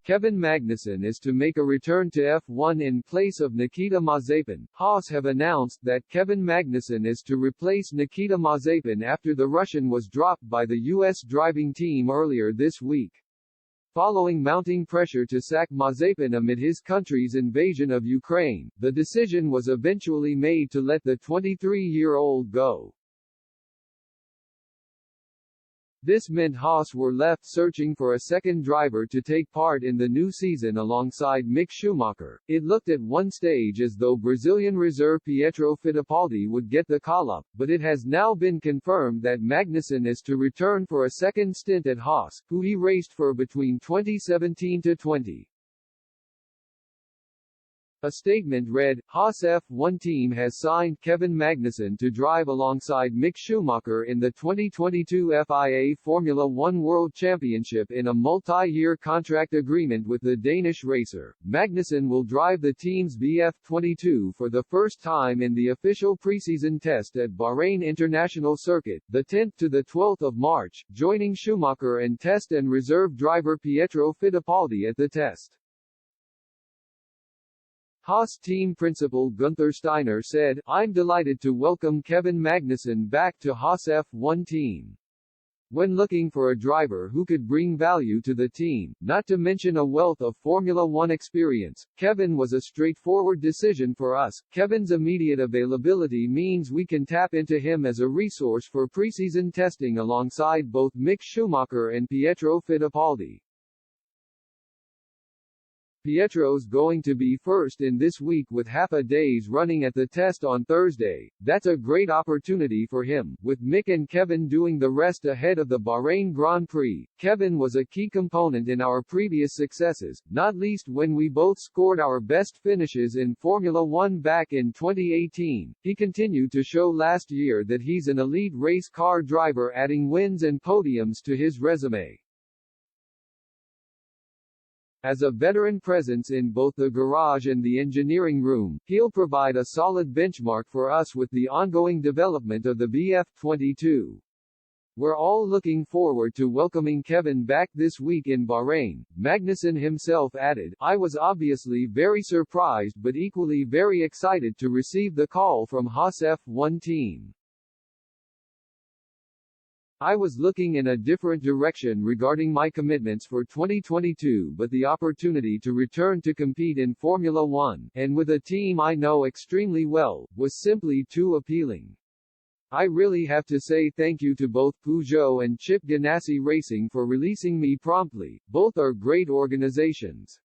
Kevin Magnussen is to make a return to F1 in place of Nikita Mazepin. Haas have announced that Kevin Magnussen is to replace Nikita Mazepin after the Russian was dropped by the U.S. driving team earlier this week. Following mounting pressure to sack Mazepin amid his country's invasion of Ukraine, the decision was eventually made to let the 23-year-old go. This meant Haas were left searching for a second driver to take part in the new season alongside Mick Schumacher. It looked at one stage as though Brazilian reserve Pietro Fittipaldi would get the call-up, but it has now been confirmed that Magnussen is to return for a second stint at Haas, who he raced for between 2017 to 20. A statement read, Haas F1 team has signed Kevin Magnussen to drive alongside Mick Schumacher in the 2022 FIA Formula One World Championship in a multi-year contract agreement with the Danish racer. Magnussen will drive the team's BF22 for the first time in the official preseason test at Bahrain International Circuit, the 10th to the 12th of March, joining Schumacher and test and reserve driver Pietro Fittipaldi at the test. Haas team principal Gunther Steiner said, I'm delighted to welcome Kevin Magnussen back to Haas F1 team. When looking for a driver who could bring value to the team, not to mention a wealth of Formula One experience, Kevin was a straightforward decision for us. Kevin's immediate availability means we can tap into him as a resource for preseason testing alongside both Mick Schumacher and Pietro Fittipaldi. Pietro's going to be first in this week with half a day's running at the test on Thursday. That's a great opportunity for him, with Mick and Kevin doing the rest ahead of the Bahrain Grand Prix. Kevin was a key component in our previous successes, not least when we both scored our best finishes in Formula One back in 2018. He continued to show last year that he's an elite race car driver, adding wins and podiums to his resume. As a veteran presence in both the garage and the engineering room, he'll provide a solid benchmark for us with the ongoing development of the BF22. We're all looking forward to welcoming Kevin back this week in Bahrain. Magnussen himself added, I was obviously very surprised but equally very excited to receive the call from Haas F1 team. I was looking in a different direction regarding my commitments for 2022, but the opportunity to return to compete in Formula One, and with a team I know extremely well, was simply too appealing. I really have to say thank you to both Peugeot and Chip Ganassi Racing for releasing me promptly. Both are great organizations.